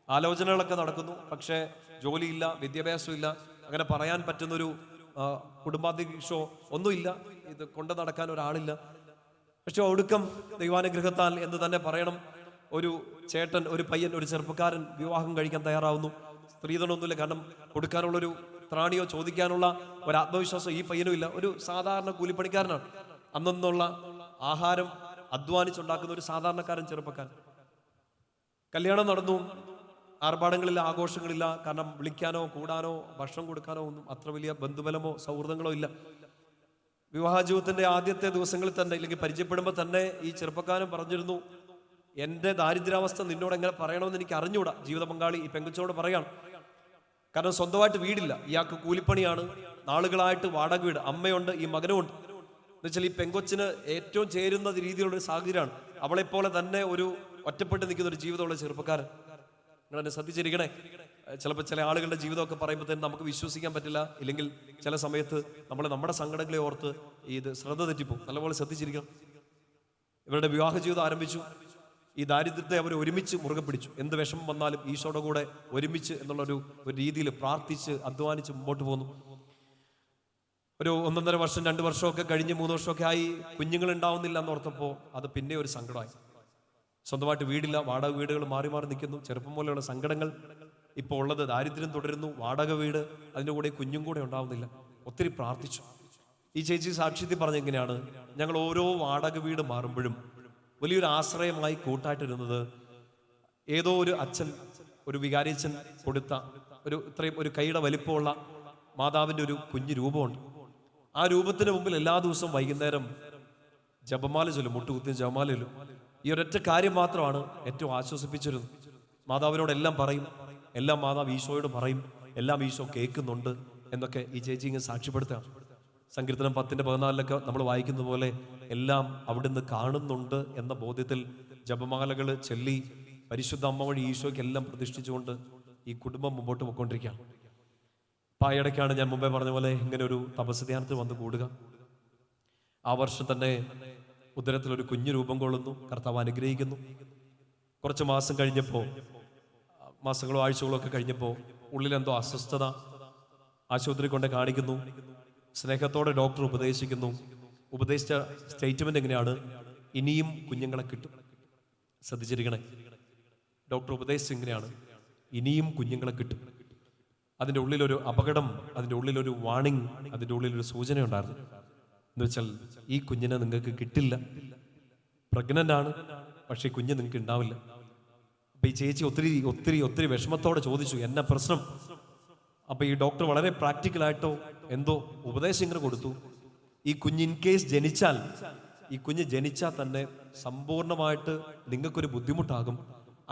ആലോചനകളൊക്കെ നടക്കുന്നു. പക്ഷേ ജോലിയില്ല, വിദ്യാഭ്യാസമില്ല, അങ്ങനെ പറയാൻ പറ്റുന്നൊരു കുടുംബാന്തരീക്ഷോ ഒന്നുമില്ല. ഇത് കൊണ്ട് നടക്കാൻ ഒരാളില്ല. പക്ഷെ ഒടുക്കം ദൈവാനുഗ്രഹത്താൽ എന്ന് തന്നെ പറയണം, ഒരു ചേട്ടൻ, ഒരു പയ്യൻ, ഒരു ചെറുപ്പക്കാരൻ വിവാഹം കഴിക്കാൻ തയ്യാറാവുന്നു. സ്ത്രീധനമൊന്നുമില്ല, കാരണം കൊടുക്കാനുള്ളൊരു ത്രാണിയോ ചോദിക്കാനുള്ള ഒരു ആത്മവിശ്വാസം ഈ പയ്യനും ഇല്ല. ഒരു സാധാരണ കൂലിപ്പണിക്കാരനാണ്. അന്നുള്ള ആഹാരം അധ്വാനിച്ചുണ്ടാക്കുന്ന ഒരു സാധാരണക്കാരൻ ചെറുപ്പക്കാരൻ. കല്യാണം നടന്നു. ആർഭാടങ്ങളില്ല, ആഘോഷങ്ങളില്ല. കാരണം വിളിക്കാനോ കൂടാനോ ഭക്ഷണം കൊടുക്കാനോ ഒന്നും അത്ര വലിയ ബന്ധുബലമോ സൗഹൃദങ്ങളോ ഇല്ല. വിവാഹ ജീവിതത്തിന്റെ ആദ്യത്തെ ദിവസങ്ങളിൽ തന്നെ, ഇല്ലെങ്കിൽ പരിചയപ്പെടുമ്പോൾ തന്നെ ഈ ചെറുപ്പക്കാരൻ പറഞ്ഞിരുന്നു, എൻ്റെ ദാരിദ്ര്യാവസ്ഥ നിന്നോട് എങ്ങനെ പറയണമെന്ന് എനിക്ക് അറിഞ്ഞൂടാ. ജീവിത പങ്കാളി ഈ പെങ്കുച്ചോട് പറയാണ്. കാരണം സ്വന്തമായിട്ട് വീടില്ല, ഇയാൾക്ക് കൂലിപ്പണിയാണ്, നാളുകളായിട്ട് വാടക വീട്, അമ്മയുണ്ട്, ഈ മകനുമുണ്ട്. എന്നുവെച്ചാൽ ഈ പെങ്കൊച്ചിന് ഏറ്റവും ചേരുന്ന രീതിയിലുള്ളൊരു സാഹചര്യമാണ്. അവളെപ്പോലെ തന്നെ ഒരു ഒറ്റപ്പെട്ട് നിൽക്കുന്ന ഒരു ജീവിതമുള്ള ചെറുപ്പക്കാരൻ. നിങ്ങൾ എന്നെ ശ്രദ്ധിച്ചിരിക്കണേ. ചിലപ്പോൾ ചില ആളുകളുടെ ജീവിതമൊക്കെ പറയുമ്പോൾ തന്നെ നമുക്ക് വിശ്വസിക്കാൻ പറ്റില്ല. ഇല്ലെങ്കിൽ ചില സമയത്ത് നമ്മുടെ സങ്കടങ്ങളെ ഓർത്ത് ഇത് ശ്രദ്ധ തെറ്റിപ്പോകും. നല്ലപോലെ ശ്രദ്ധിച്ചിരിക്കണം. ഇവരുടെ വിവാഹ ജീവിതം ആരംഭിച്ചു. ഈ ദാരിദ്ര്യത്തെ അവർ ഒരുമിച്ച് മുറുകെ പിടിച്ചു. എന്ത് വിഷമം വന്നാലും ഈശോയുടെ കൂടെ ഒരുമിച്ച് എന്നുള്ളൊരു രീതിയിൽ പ്രാർത്ഥിച്ച് അധ്വാനിച്ച് മുമ്പോട്ട് പോകുന്നു. ഒരു 1.5 വർഷം, 2 വർഷമൊക്കെ കഴിഞ്ഞ് 3 വർഷമൊക്കെ ആയി കുഞ്ഞുങ്ങൾ ഉണ്ടാവുന്നില്ല എന്നോർത്തപ്പോൾ അത് പിന്നെ ഒരു സങ്കടമായി. സ്വന്തമായിട്ട് വീടില്ല, വാടക വീടുകൾ മാറി മാറി നിൽക്കുന്നു. ചെറുപ്പം പോലെയുള്ള സങ്കടങ്ങൾ ഇപ്പോൾ ഉള്ളത്. ദാരിദ്ര്യം തുടരുന്നു, വാടക വീട്, അതിൻ്റെ കൂടെ കുഞ്ഞും കൂടെ ഉണ്ടാവുന്നില്ല. ഒത്തിരി പ്രാർത്ഥിച്ചു. ഈ ചേച്ചി സാക്ഷ്യത്തിൽ പറഞ്ഞെങ്ങനെയാണ്, ഞങ്ങൾ ഓരോ വാടക വീട് മാറുമ്പോഴും വലിയൊരു ആശ്രയമായി കൂട്ടായിട്ടിരുന്നത് ഏതോ ഒരു അച്ഛൻ, ഒരു വികാരിയച്ഛൻ കൊടുത്ത ഇത്രയും ഒരു കൈയുടെ വലിപ്പമുള്ള മാതാവിൻ്റെ ഒരു കുഞ്ഞു രൂപമുണ്ട്. ആ രൂപത്തിന് മുമ്പിൽ എല്ലാ ദിവസവും വൈകുന്നേരം ജപമാല ചൊല്ലും, മുട്ടുകുത്തി ജപമാല ചൊല്ലും. ഈ ഒരൊറ്റ കാര്യം മാത്രമാണ് ഏറ്റവും ആശ്വസിപ്പിച്ചിരുന്നത്. മാതാവിനോട് എല്ലാം പറയും, എല്ലാം മാതാവ് ഈശോയോട് പറയും, എല്ലാം ഈശോ കേൾക്കുന്നുണ്ട് എന്നൊക്കെ ഈ ചേച്ചി ഇങ്ങനെ സാക്ഷ്യപ്പെടുത്തുകയാണ്. സങ്കീർത്തനം 10:14 നമ്മൾ വായിക്കുന്ന പോലെ എല്ലാം അവിടുന്ന് കാണുന്നുണ്ട് എന്ന ബോധ്യത്തിൽ ജപമാലകൾ ചൊല്ലി പരിശുദ്ധ അമ്മ വഴി ഈശോയ്ക്ക് എല്ലാം പ്രതിഷ്ഠിച്ചുകൊണ്ട് ഈ കുടുംബം മുമ്പോട്ട് പോയിക്കൊണ്ടിരിക്കുകയാണ്. പായടയ്ക്കാണ് ഞാൻ മുമ്പേ പറഞ്ഞ പോലെ ഇങ്ങനെ ഒരു തപസ് ധ്യാനത്തിൽ വന്ന് കൂടുക. ആ വർഷം തന്നെ ഉദരത്തിലൊരു കുഞ്ഞു രൂപം കൊള്ളുന്നു. കർത്താവ് അനുഗ്രഹിക്കുന്നു. കുറച്ച് മാസം കഴിഞ്ഞപ്പോൾ, മാസങ്ങളോ ആഴ്ചകളോ ഒക്കെ കഴിഞ്ഞപ്പോൾ ഉള്ളിലെന്തോ അസ്വസ്ഥത. ആശുപത്രി കൊണ്ട് കാണിക്കുന്നു. സ്നേഹത്തോടെ ഡോക്ടർ ഉപദേശിക്കുന്നു. ഉപദേശിച്ച സ്റ്റേറ്റ്മെന്റ് എങ്ങനെയാണ്, ഇനിയും കുഞ്ഞുങ്ങളെ കിട്ടും. ശ്രദ്ധിച്ചിരിക്കണേ, ഡോക്ടർ ഉപദേശിച്ച എങ്ങനെയാണ്, ഇനിയും കുഞ്ഞുങ്ങളെ കിട്ടും. അതിൻ്റെ ഉള്ളിലൊരു അപകടം, അതിൻ്റെ ഉള്ളിലൊരു വാണിംഗ്, അതിൻ്റെ ഉള്ളിലൊരു സൂചന ഉണ്ടായിരുന്നു. എന്ന് വെച്ചാൽ ഈ കുഞ്ഞിനെ നിങ്ങൾക്ക് കിട്ടില്ല, പ്രഗ്നന്റ് ആണ്, പക്ഷെ ഈ കുഞ്ഞ് നിങ്ങൾക്ക് ഉണ്ടാവില്ല. അപ്പൊ ഈ ചേച്ചി ഒത്തിരി ഒത്തിരി ഒത്തിരി വിഷമത്തോടെ ചോദിച്ചു, എന്നാ പ്രശ്നം? അപ്പൊ ഈ ഡോക്ടർ വളരെ പ്രാക്ടിക്കലായിട്ടോ എന്തോ ഉപദേശം ഇങ്ങനെ കൊടുത്തു. ഈ കുഞ്ഞ് ഇൻ കേസ് ജനിച്ചാൽ, ഈ കുഞ്ഞ് ജനിച്ചാൽ തന്നെ സമ്പൂർണമായിട്ട് നിങ്ങൾക്കൊരു ബുദ്ധിമുട്ടാകും.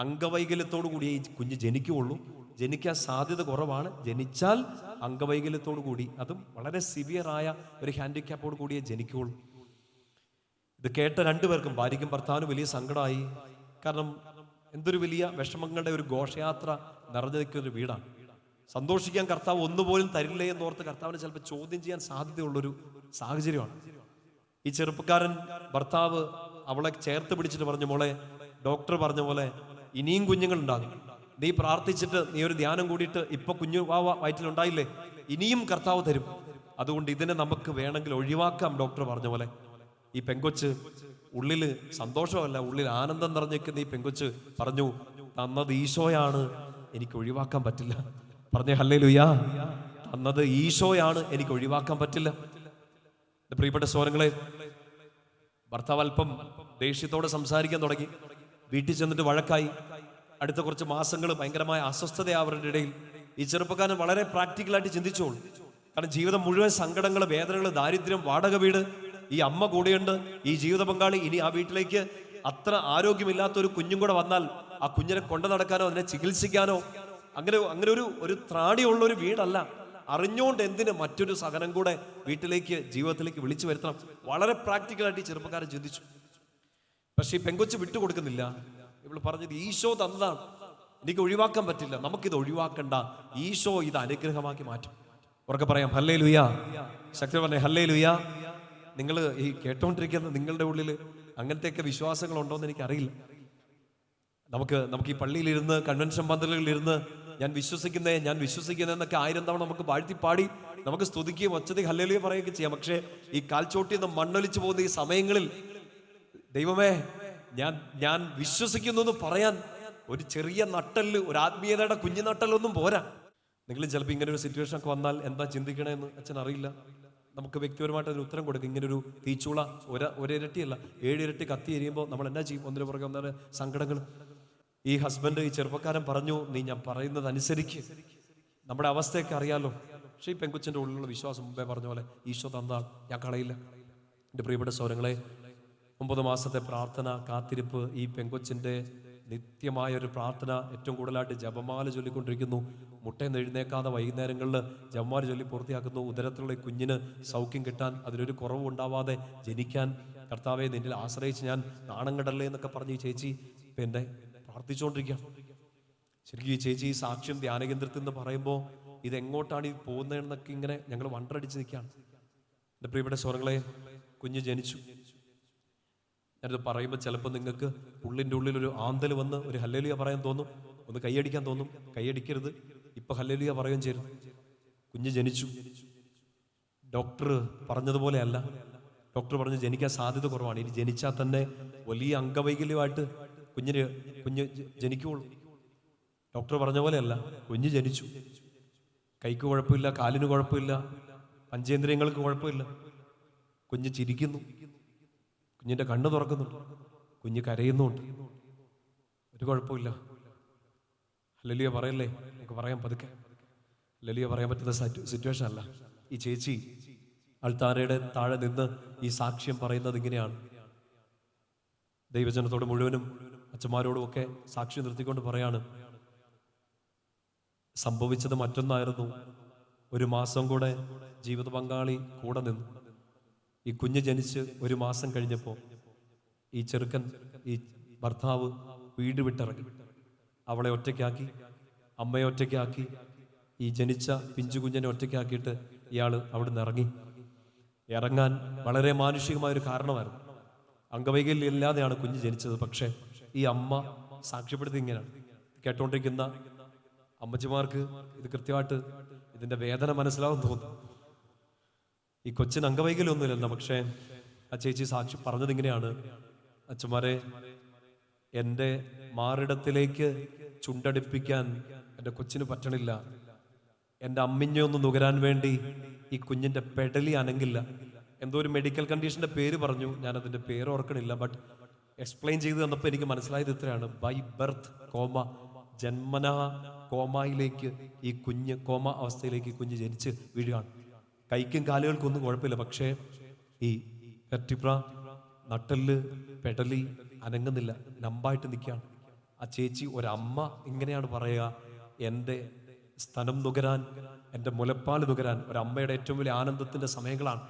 അംഗവൈകല്യത്തോടു കൂടി ഈ കുഞ്ഞ് ജനിക്കുകയുള്ളൂ, ജനിക്കാൻ സാധ്യത കുറവാണ്. ജനിച്ചാൽ അംഗവൈകല്യത്തോടു കൂടി, അതും വളരെ സിവിയറായ ഒരു ഹാൻഡിക്യാപ്പോട് കൂടിയേ ജനിക്കുകയുള്ളൂ. ഇത് കേട്ട 2 പേർക്കും, ഭാര്യയ്ക്കും ഭർത്താവിനും വലിയ സങ്കടമായി. കാരണം എന്തൊരു വലിയ വിഷമങ്ങളുടെ ഒരു ഘോഷയാത്ര നിറഞ്ഞു നിൽക്കുന്ന ഒരു വീടാണ്. സന്തോഷിക്കാൻ കർത്താവ് ഒന്നുപോലും തരില്ലേ എന്നോർത്ത് കർത്താവിനെ ചിലപ്പോൾ ചോദ്യം ചെയ്യാൻ സാധ്യതയുള്ളൊരു സാഹചര്യമാണ്. ഈ ചെറുപ്പക്കാരൻ ഭർത്താവ് അവളെ ചേർത്ത് പിടിച്ചിട്ട് പറഞ്ഞു, മോളെ, ഡോക്ടർ പറഞ്ഞ പോലെ ഇനിയും കുഞ്ഞുങ്ങൾ ഉണ്ടാകും, നീ പ്രാർത്ഥിച്ചിട്ട് നീ ഒരു ധ്യാനം കൂടിയിട്ട് ഇപ്പൊ കുഞ്ഞു വയറ്റിലുണ്ടായില്ലേ, ഇനിയും കർത്താവ് തരും. അതുകൊണ്ട് ഇതിനെ നമുക്ക് വേണമെങ്കിൽ ഒഴിവാക്കാം. ഡോക്ടർ പറഞ്ഞ പോലെ ഈ പെങ്കൊച്ച് ഉള്ളില് സന്തോഷമല്ല, ഉള്ളിൽ ആനന്ദം നിറഞ്ഞേക്കുന്ന ഈ പെങ്കൊച്ച് പറഞ്ഞു, തന്നത് ഈശോയാണ്, എനിക്ക് ഒഴിവാക്കാൻ പറ്റില്ല. പറഞ്ഞേ ഹല്ലേലൂയ. തന്നത് ഈശോയാണ്, എനിക്ക് ഒഴിവാക്കാൻ പറ്റില്ല. പ്രിയപ്പെട്ട സഹോദരങ്ങളെ, ഭർത്താവ് അല്പം ദേഷ്യത്തോടെ സംസാരിക്കാൻ തുടങ്ങി. വീട്ടിൽ ചെന്നിട്ട് വഴക്കായി. അടുത്ത കുറച്ച് മാസങ്ങൾ ഭയങ്കരമായ അസ്വസ്ഥത അവരുടെ ഇടയിൽ. ഈ ചെറുപ്പക്കാരൻ വളരെ പ്രാക്ടിക്കലായിട്ട് ചിന്തിച്ചോളൂ. കാരണം ജീവിതം മുഴുവൻ സങ്കടങ്ങൾ, വേദനകൾ, ദാരിദ്ര്യം, വാടക വീട്, ഈ അമ്മ കൂടെയുണ്ട്, ഈ ജീവിത പങ്കാളി. ഇനി ആ വീട്ടിലേക്ക് അത്ര ആരോഗ്യമില്ലാത്ത ഒരു കുഞ്ഞും കൂടെ വന്നാൽ ആ കുഞ്ഞിനെ കൊണ്ടു നടക്കാനോ അതിനെ ചികിത്സിക്കാനോ അങ്ങനെ ഒരു ത്രാണിയുള്ള ഒരു വീടല്ല. അറിഞ്ഞുകൊണ്ട് എന്തിന് മറ്റൊരു സഹനം കൂടെ വീട്ടിലേക്ക്, ജീവിതത്തിലേക്ക് വിളിച്ചു വരുത്തണം? വളരെ പ്രാക്ടിക്കലായിട്ട് ഈ ചെറുപ്പക്കാരൻ ചിന്തിച്ചു. പക്ഷെ ഈ പെങ്കൊച്ച് വിട്ടുകൊടുക്കുന്നില്ല. ഇവള് പറഞ്ഞത് ഈശോ തന്നതാണ്, എനിക്ക് ഒഴിവാക്കാൻ പറ്റില്ല. നമുക്കിത് ഒഴിവാക്കണ്ട, ഈശോ ഇത് അനുഗ്രഹമാക്കി മാറ്റും. ഉറക്കെ പറയാം ഹല്ലേലൂയ. ശക്തി പറഞ്ഞേ ഹല്ലേലൂയ. നിങ്ങൾ ഈ കേട്ടോണ്ടിരിക്കുന്ന നിങ്ങളുടെ ഉള്ളിൽ അങ്ങനത്തെയൊക്കെ വിശ്വാസങ്ങൾ ഉണ്ടോയെന്ന് എനിക്കറിയില്ല. നമുക്ക് ഈ പള്ളിയിലിരുന്ന്, കൺവെൻഷൻ പന്തലുകളിലിരുന്ന് ഞാൻ വിശ്വസിക്കുന്നേ എന്നൊക്കെ 1000 തവണ നമുക്ക് പാടി നമുക്ക് സ്തുതിക്കുകയും ഒച്ചതി ഹല്ലേലൂയ പറയുകയൊക്കെ ചെയ്യാം. പക്ഷേ ഈ കാൽച്ചോട്ടിൽ നിന്ന് മണ്ണൊലിച്ചു പോകുന്ന ഈ സമയങ്ങളിൽ ദൈവമേ ഞാൻ വിശ്വസിക്കുന്നു എന്ന് പറയാൻ ഒരു ചെറിയ നട്ടല്, ഒരു ആത്മീയതയുടെ കുഞ്ഞു നട്ടലൊന്നും പോരാ. നിങ്ങൾ ചിലപ്പോൾ ഇങ്ങനെ ഒരു സിറ്റുവേഷൻ ഒക്കെ വന്നാൽ എന്താ ചിന്തിക്കണമെന്ന് അച്ഛൻ അറിയില്ല. നമുക്ക് വ്യക്തിപരമായിട്ട് അതിന് ഉത്തരം കൊടുക്കും. ഇങ്ങനൊരു തീച്ചൂള ഒരിരട്ടിയല്ല 7 ഇരട്ടി കത്തി എരിയുമ്പോൾ നമ്മൾ എന്നാ ചെയ്യും? ഒന്നിനു പുറകെ ഒന്നര സങ്കടങ്ങൾ. ഈ ഹസ്ബൻഡ്, ഈ ചെറുപ്പക്കാരൻ പറഞ്ഞു, നീ ഞാൻ പറയുന്നത് അനുസരിക്ക്. നമ്മുടെ അവസ്ഥയൊക്കെ അറിയാലോ. പക്ഷേ ഈ പെങ്കുച്ചിൻ്റെ ഉള്ളിലുള്ള വിശ്വാസം മുമ്പേ പറഞ്ഞ പോലെ ഈശോ തന്നാൽ ഞാൻ കളയില്ല. എൻ്റെ പ്രിയപ്പെട്ട സഹോദരങ്ങളെ, 9 മാസത്തെ പ്രാർത്ഥന, കാത്തിരിപ്പ്, ഈ പെങ്കൊച്ചിൻ്റെ നിത്യമായ ഒരു പ്രാർത്ഥന, ഏറ്റവും കൂടുതലായിട്ട് ജപമാല ചൊല്ലിക്കൊണ്ടിരിക്കുന്നു. മുട്ടയെന്ന് എഴുന്നേക്കാതെ വൈകുന്നേരങ്ങളിൽ ജപമാല ചൊല്ലി പൂർത്തിയാക്കുന്നു. ഉദരത്തിലുള്ള ഈ കുഞ്ഞിന് സൗഖ്യം കിട്ടാൻ, അതിലൊരു കുറവും ഉണ്ടാവാതെ ജനിക്കാൻ, കർത്താവെ നിന്നിൽ ആശ്രയിച്ച് ഞാൻ നാണം കെടല്ലേ എന്നൊക്കെ പറഞ്ഞ് ഈ ചേച്ചി ഇപ്പം എൻ്റെ പ്രാർത്ഥിച്ചുകൊണ്ടിരിക്കുകയാണ്. ശരിക്കും ഈ ചേച്ചി ഈ സാക്ഷ്യം ധ്യാനകേന്ദ്രത്തിൽ നിന്ന് പറയുമ്പോൾ ഇതെങ്ങോട്ടാണ് ഈ പോകുന്നതെന്നൊക്കെ ഇങ്ങനെ ഞങ്ങൾ വണ്ടടിച്ച് നിൽക്കുകയാണ്. എൻ്റെ പ്രിയപ്പെട്ട സ്വരങ്ങളെ, കുഞ്ഞ് ജനിച്ചു. ഞാനിത് പറയുമ്പോൾ ചിലപ്പോൾ നിങ്ങൾക്ക് ഉള്ളിൻ്റെ ഉള്ളിലൊരു ആന്തൽ വന്ന് ഒരു ഹല്ലേലൂയ പറയാൻ തോന്നും, ഒന്ന് കൈയടിക്കാൻ തോന്നും. കൈയടിക്കരുത്, ഇപ്പൊ ഹല്ലേലൂയ പറയുകയും ചെയ്യരുത്. കുഞ്ഞ് ജനിച്ചു. ഡോക്ടർ പറഞ്ഞതുപോലെ അല്ല. ഡോക്ടർ പറഞ്ഞ് ജനിക്കാൻ സാധ്യത കുറവാണ്. ഇനി ജനിച്ചാൽ തന്നെ വലിയ അംഗവൈകല്യമായിട്ട് കുഞ്ഞ് ജനിക്കുള്ളൂ. ഡോക്ടർ പറഞ്ഞ പോലെയല്ല, കുഞ്ഞ് ജനിച്ചു. കൈക്ക് കുഴപ്പമില്ല, കാലിന് കുഴപ്പമില്ല, പഞ്ചേന്ദ്രിയങ്ങൾക്ക് കുഴപ്പമില്ല. കുഞ്ഞ് ചിരിക്കുന്നു, കുഞ്ഞിൻ്റെ കണ്ണ് തുറക്കുന്നുണ്ട്, കുഞ്ഞ് കരയുന്നുണ്ട്, ഒരു കുഴപ്പമില്ല. ഹല്ലേലൂയ പറയല്ലേ? നമുക്ക് പറയാൻ പതുക്കെ. ഹല്ലേലൂയ പറയാൻ പറ്റുന്ന സിറ്റുവേഷൻ അല്ല. ഈ ചേച്ചി അൾത്താരയുടെ താഴെ നിന്ന് ഈ സാക്ഷ്യം പറയുന്നത് ഇങ്ങനെയാണ്. ദൈവജനത്തോട് മുഴുവനും അച്ഛന്മാരോടും ഒക്കെ സാക്ഷ്യം നിർത്തിക്കൊണ്ട് പറയാണ്, സംഭവിച്ചത് മറ്റൊന്നായിരുന്നു. 1 മാസം കൂടെ ജീവിത പങ്കാളി കൂടെ നിന്നു. ഈ കുഞ്ഞ് ജനിച്ച് 1 മാസം കഴിഞ്ഞപ്പോൾ ഈ ചെറുക്കൻ, ഈ ഭർത്താവ് വീട് വിട്ടിറങ്ങി. അവളെ ഒറ്റയ്ക്കാക്കി, അമ്മയെ ഒറ്റയ്ക്കാക്കി, ഈ ജനിച്ച പിഞ്ചു കുഞ്ഞിനെ ഒറ്റയ്ക്കാക്കിയിട്ട് ഇയാൾ അവിടെ നിന്ന് ഇറങ്ങാൻ വളരെ മാനുഷികമായൊരു കാരണമായിരുന്നു. അംഗവൈകല്യം ഇല്ലാതെയാണ് കുഞ്ഞ് ജനിച്ചത്. പക്ഷേ ഈ അമ്മ സാക്ഷ്യപ്പെടുത്തി ഇങ്ങനെയാണ്. കേട്ടോണ്ടിരിക്കുന്ന അമ്മച്ചിമാർക്ക് ഇത് കൃത്യമായിട്ട് ഇതിന്റെ വേദന മനസ്സിലാവും തോന്നുന്നു. ഈ കൊച്ചിന് അംഗവൈകല്യം ഒന്നുമില്ലല്ലോ, പക്ഷേ ആ ചേച്ചി സാക്ഷി പറഞ്ഞത് ഇങ്ങനെയാണ്: അച്ഛന്മാരെ, എൻ്റെ മാറിടത്തിലേക്ക് ചുണ്ടടിപ്പിക്കാൻ എൻ്റെ കൊച്ചിന് പറ്റണില്ല. എൻ്റെ അമ്മിഞ്ഞൊന്ന് നുകരാൻ വേണ്ടി ഈ കുഞ്ഞിൻ്റെ പെടലി അനങ്ങില്ല. എന്തോ ഒരു മെഡിക്കൽ കണ്ടീഷൻ്റെ പേര് പറഞ്ഞു, ഞാനതിൻ്റെ പേര് ഓർക്കണില്ല. ബട്ട് എക്സ്പ്ലെയിൻ ചെയ്ത് തന്നപ്പോൾ എനിക്ക് മനസ്സിലായത് ഇത്രയാണ്: ബൈ ബർത്ത് കോമ, ജന്മനാ കോമയിലേക്ക് ഈ കുഞ്ഞ്, കോമ അവസ്ഥയിലേക്ക് ഈ കുഞ്ഞ് ജനിച്ച് വീഴുകയാണ്. കൈക്കും കാലുകൾക്കും ഒന്നും കുഴപ്പമില്ല, പക്ഷേ ഈ വെർട്ടിബ്ര, നട്ടെല്ല്, പെടലി അനങ്ങുന്നില്ല, നമ്പായിട്ട് നിൽക്കുകയാണ്. ആ ചേച്ചി, ഒരമ്മ ഇങ്ങനെയാണ് പറയുക: എൻ്റെ സ്തനം നുകരാൻ, എൻ്റെ മുലപ്പാൽ നുകരാൻ, ഒരമ്മയുടെ ഏറ്റവും വലിയ ആനന്ദത്തിൻ്റെ സമയങ്ങളാണ്.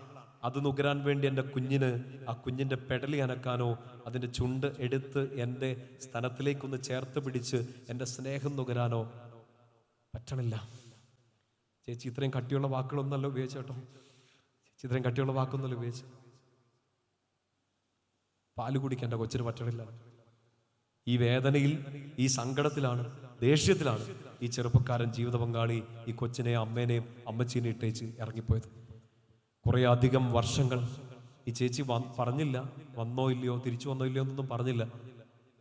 അത് നുകരാൻ വേണ്ടി എൻ്റെ കുഞ്ഞിന് ആ കുഞ്ഞിൻ്റെ പെടലി അനക്കാനോ അതിൻ്റെ ചുണ്ട് എടുത്ത് എൻ്റെ സ്തനത്തിലേക്കൊന്ന് ചേർത്ത് പിടിച്ച് എൻ്റെ സ്നേഹം നുകരാനോ പറ്റണില്ല. ചേച്ചി ഇത്രയും കട്ടിയുള്ള വാക്കുകളൊന്നല്ല ഉപയോഗിച്ച കേട്ടോ. ചേച്ചി ഇത്രയും കട്ടിയുള്ള വാക്കൊന്നല്ല ഉപയോഗിച്ചു. പാല് കുടിക്കാൻ എൻ്റെ കൊച്ചിന് പറ്റണില്ല. ഈ വേദനയിൽ, ഈ സങ്കടത്തിലാണ് ദേഷ്യത്തിലാണ് ഈ ചെറുപ്പക്കാരൻ ജീവിത പങ്കാളി ഈ കൊച്ചിനെയും അമ്മേനെയും അമ്മച്ചീനെയും ഇട്ടേച്ച് ഇറങ്ങിപ്പോയത്. കുറേ അധികം വർഷങ്ങൾ ഈ ചേച്ചി പറഞ്ഞില്ല, വന്നോ ഇല്ലയോ, തിരിച്ചു വന്നോ ഇല്ലയോ എന്നൊന്നും പറഞ്ഞില്ല.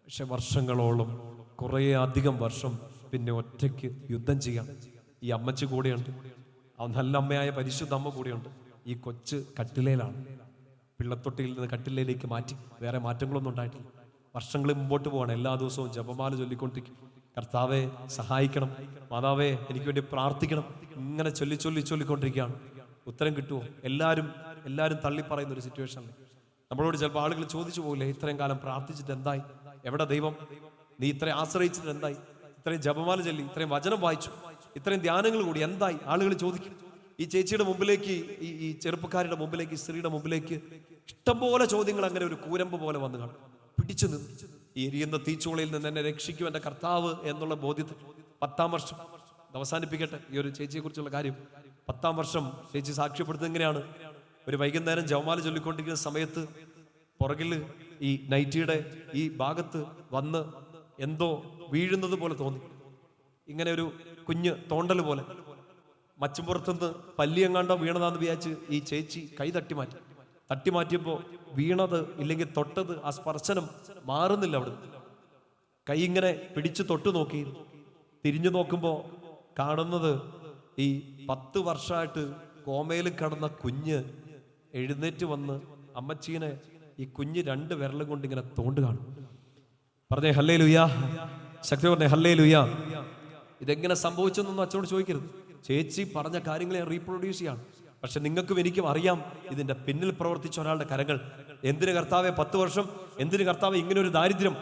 പക്ഷെ വർഷങ്ങളോളം കുറേ അധികം വർഷം പിന്നെ ഒറ്റയ്ക്ക് യുദ്ധം ചെയ്യാം. ഈ അമ്മച്ചി കൂടെയുണ്ട്, ആ നല്ല അമ്മയായ പരിശുദ്ധ അമ്മ കൂടെയുണ്ട്. ഈ കൊച്ച് കട്ടിലേലാണ്, പിള്ളത്തൊട്ടിയിൽ നിന്ന് കട്ടിലേക്ക് മാറ്റി, വേറെ മാറ്റങ്ങളൊന്നും ഉണ്ടായിട്ടില്ല. വർഷങ്ങൾ മുമ്പോട്ട് പോവാണ്. എല്ലാ ദിവസവും ജപമാല ചൊല്ലിക്കൊണ്ടിരിക്കും. കർത്താവെ സഹായിക്കണം, മാതാവേ എനിക്ക് വേണ്ടി പ്രാർത്ഥിക്കണം, ഇങ്ങനെ ചൊല്ലിക്കൊണ്ടിരിക്കുകയാണ്. ഉത്തരം കിട്ടുമോ? എല്ലാവരും തള്ളിപ്പറയുന്ന ഒരു സിറ്റുവേഷനിൽ നമ്മളോട് ചിലപ്പോൾ ആളുകൾ ചോദിച്ചു പോകില്ലേ, ഇത്രയും കാലം പ്രാർത്ഥിച്ചിട്ട് എന്തായി, എവിടെ ദൈവം, നീ ഇത്രയും ആശ്രയിച്ചിട്ട് എന്തായി, ഇത്രയും ജപമാല ചൊല്ലി, ഇത്രയും വചനം വായിച്ചു, ഇത്രയും ധ്യാനങ്ങൾ കൂടി എന്തായി, ആളുകൾ ചോദിക്കും. ഈ ചേച്ചിയുടെ മുമ്പിലേക്ക്, ഈ ചെറുപ്പക്കാരുടെ മുമ്പിലേക്ക്, ഈ സ്ത്രീയുടെ മുമ്പിലേക്ക് ഇഷ്ടംപോലെ ചോദ്യങ്ങൾ അങ്ങനെ ഒരു കൂരമ്പ് പോലെ വന്നു കാണും. പിടിച്ചു നിന്ന് ഈ എരിയുന്ന തീച്ചൂളയിൽ നിന്ന് എന്നെ രക്ഷിക്കും എൻ്റെ കർത്താവ് എന്നുള്ള ബോധ്യത്തിൽ 10-ാം വർഷം അവസാനിപ്പിക്കട്ടെ ഈ ഒരു ചേച്ചിയെ കുറിച്ചുള്ള കാര്യം. 10-ാം വർഷം ചേച്ചി സാക്ഷ്യപ്പെടുത്തുന്നത് എങ്ങനെയാണ്? ഒരു വൈകുന്നേരം ജപമാല ചൊല്ലിക്കൊണ്ടിരിക്കുന്ന സമയത്ത് പുറകിൽ ഈ നൈറ്റിയുടെ ഈ ഭാഗത്ത് വന്ന് എന്തോ വീഴുന്നത് പോലെ തോന്നി. ഇങ്ങനെ ഒരു കുഞ്ഞ് തോണ്ടൽ പോലെ മച്ചുംപുറത്തുനിന്ന് പല്ലിയെങ്ങാണ്ടോ വീണതാന്ന് വിചാരിച്ച് ഈ ചേച്ചി കൈ തട്ടി മാറ്റിയപ്പോൾ വീണത് ഇല്ലെങ്കിൽ തൊട്ടത്, ആ സ്പർശനം മാറുന്നില്ല. അവിടെ കൈ ഇങ്ങനെ പിടിച്ച് തൊട്ട് നോക്കി, തിരിഞ്ഞു നോക്കുമ്പോൾ കാണുന്നത് ഈ 10 വർഷമായിട്ട് കോമയിൽ കിടന്ന കുഞ്ഞ് എഴുന്നേറ്റ് വന്ന് അമ്മച്ചീനെ ഈ കുഞ്ഞ് 2 വിരലും കൊണ്ട് ഇങ്ങനെ തോണ്ട് കാണും. പറഞ്ഞേ ഹല്ലേലൂയ, ശക്തി പറഞ്ഞേ ഹല്ലേലൂയ. ഇതെങ്ങനെ സംഭവിച്ചെന്നൊന്നും അച്ഛനോട് ചോദിക്കരുത്. ചേച്ചി പറഞ്ഞ കാര്യങ്ങളെ റീപ്രൊഡ്യൂസ് ചെയ്യാണ്. പക്ഷെ നിങ്ങൾക്കും എനിക്കും അറിയാം ഇതിന്റെ പിന്നിൽ പ്രവർത്തിച്ച ഒരാളുടെ കരങ്ങൾ. എന്തിന് കർത്താവെ 10 വർഷം, എന്തിന് കർത്താവെ ഇങ്ങനെ ഒരു ദാരിദ്ര്യം,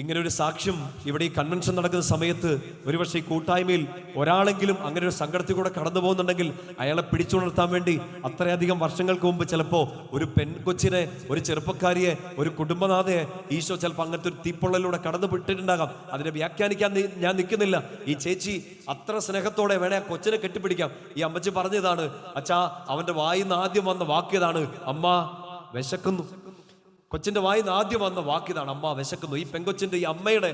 ഇങ്ങനെ ഒരു സാക്ഷ്യം ഇവിടെ ഈ കൺവെൻഷൻ നടക്കുന്ന സമയത്ത് ഒരുപക്ഷെ ഈ കൂട്ടായ്മയിൽ ഒരാളെങ്കിലും അങ്ങനെ ഒരു സങ്കടത്തിൽ കൂടെ കടന്നു പോകുന്നുണ്ടെങ്കിൽ അയാളെ പിടിച്ചുണർത്താൻ വേണ്ടി അത്രയധികം വർഷങ്ങൾക്ക് മുമ്പ് ചിലപ്പോൾ ഒരു പെൺകൊച്ചിനെ, ഒരു ചെറുപ്പക്കാരിയെ, ഒരു കുടുംബനാഥയെ ഈശോ ചിലപ്പോൾ അങ്ങനത്തെ ഒരു തീപ്പൊള്ളലിലൂടെ കടന്നു വിട്ടിട്ടുണ്ടാകാം. അതിനെ വ്യാഖ്യാനിക്കാൻ ഞാൻ നിൽക്കുന്നില്ല. ഈ ചേച്ചി അത്ര സ്നേഹത്തോടെ വേണേ ആ കൊച്ചിനെ കെട്ടിപ്പിടിക്കാം. ഈ അമ്മച്ചി പറഞ്ഞതാണ്, അച്ഛാ അവന്റെ വായിന്ന് ആദ്യം വന്ന വാക്യതാണ് അമ്മ വിശക്കുന്നു. കൊച്ചിന്റെ വായിന്ന് ആദ്യം വന്ന വാക്കിതാണ് അമ്മ വിശക്കുന്നു. ഈ പെങ്കൊച്ചിന്റെ, ഈ അമ്മയുടെ